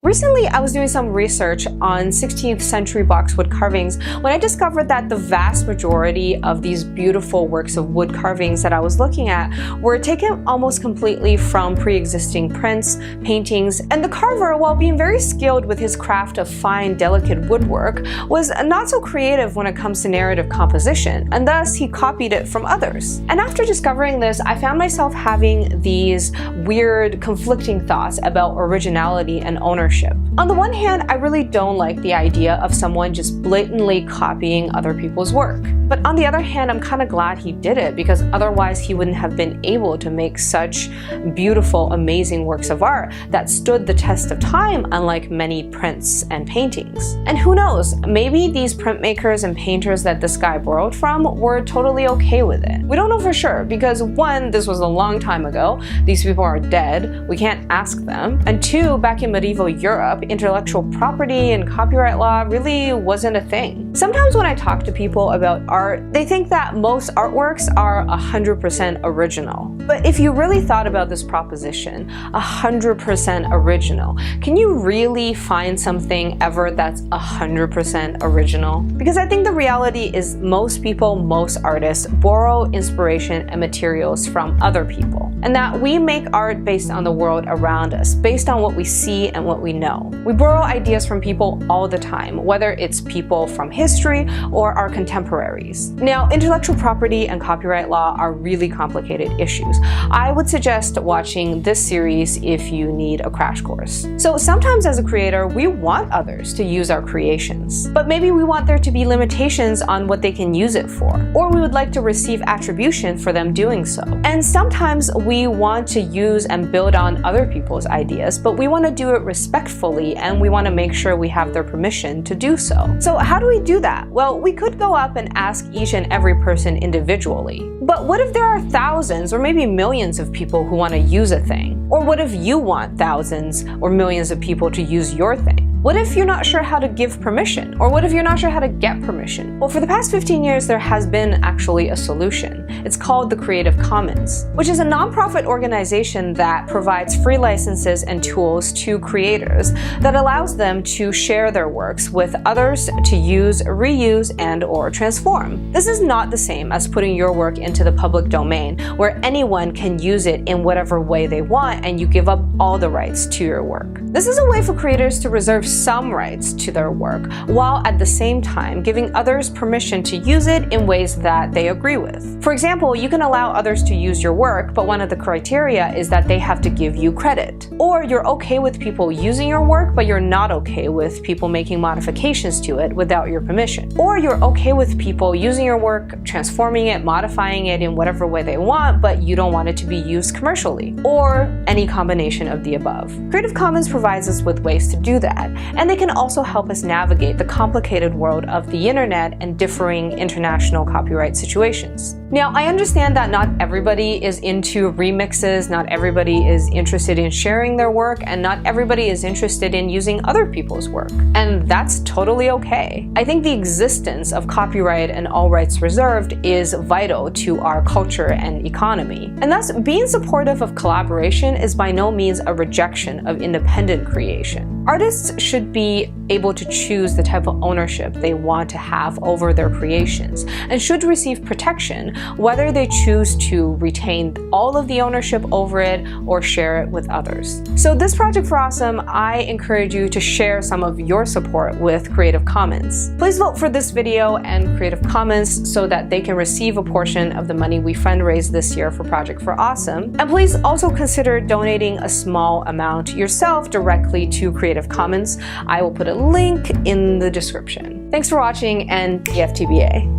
Recently, I was doing some research on 16th century boxwood carvings when I discovered that the vast majority of these beautiful works of wood carvings that I was looking at were taken almost completely from pre-existing prints, paintings, and the carver, while being very skilled with his craft of fine, delicate woodwork, was not so creative when it comes to narrative composition, and thus he copied it from others. And after discovering this, I found myself having these weird, conflicting thoughts about originality and ownership. On the one hand, I really don't like the idea of someone just blatantly copying other people's work. But on the other hand, I'm kind of glad he did it, because otherwise he wouldn't have been able to make such beautiful, amazing works of art that stood the test of time, unlike many prints and paintings. And who knows, maybe these printmakers and painters that this guy borrowed from were totally okay with it. We don't know for sure, because one, this was a long time ago, these people are dead, we can't ask them, and two, back in medieval Europe, intellectual property and copyright law really wasn't a thing. Sometimes when I talk to people about art, they think that most artworks are 100% original. But if you really thought about this proposition, 100% original, can you really find something ever that's 100% original? Because I think the reality is most people, most artists, borrow inspiration and materials from other people. And that we make art based on the world around us, based on what we see and what we know. We borrow ideas from people all the time, whether it's people from history or our contemporaries. Now, intellectual property and copyright law are really complicated issues. I would suggest watching this series if you need a crash course. So sometimes as a creator, we want others to use our creations, but maybe we want there to be limitations on what they can use it for, or we would like to receive attribution for them doing so. And sometimes we want to use and build on other people's ideas, but we want to do it respectfully, and we want to make sure we have their permission to do so. So how do we do that? Well, we could go up and ask each and every person individually. But what if there are thousands or maybe millions of people who want to use a thing? Or what if you want thousands or millions of people to use your thing? What if you're not sure how to give permission? Or what if you're not sure how to get permission? Well, for the past 15 years, there has been actually a solution. It's called the Creative Commons, which is a nonprofit organization that provides free licenses and tools to creators that allows them to share their works with others to use, reuse, and/or transform. This is not the same as putting your work into the public domain, where anyone can use it in whatever way they want and you give up all the rights to your work. This is a way for creators to reserve some rights to their work, while at the same time giving others permission to use it in ways that they agree with. For example, you can allow others to use your work, but one of the criteria is that they have to give you credit. Or you're okay with people using your work, but you're not okay with people making modifications to it without your permission. Or you're okay with people using your work, transforming it, modifying it in whatever way they want, but you don't want it to be used commercially. Or any combination of the above. Creative Commons provides us with ways to do that, and they can also help us navigate the complicated world of the internet and differing international copyright situations. Now, I understand that not everybody is into remixes, not everybody is interested in sharing their work, and not everybody is interested in using other people's work. And that's totally okay. I think the existence of copyright and all rights reserved is vital to our culture and economy. And thus, being supportive of collaboration is by no means a rejection of independent creation. Artists should be able to choose the type of ownership they want to have over their creations, and should receive protection whether they choose to retain all of the ownership over it or share it with others. So this Project for Awesome, I encourage you to share some of your support with Creative Commons. Please vote for this video and Creative Commons so that they can receive a portion of the money we fundraise this year for Project for Awesome. And please also consider donating a small amount yourself directly to Creative Commons. I will put a link in the description. Thanks for watching, and EFTBA.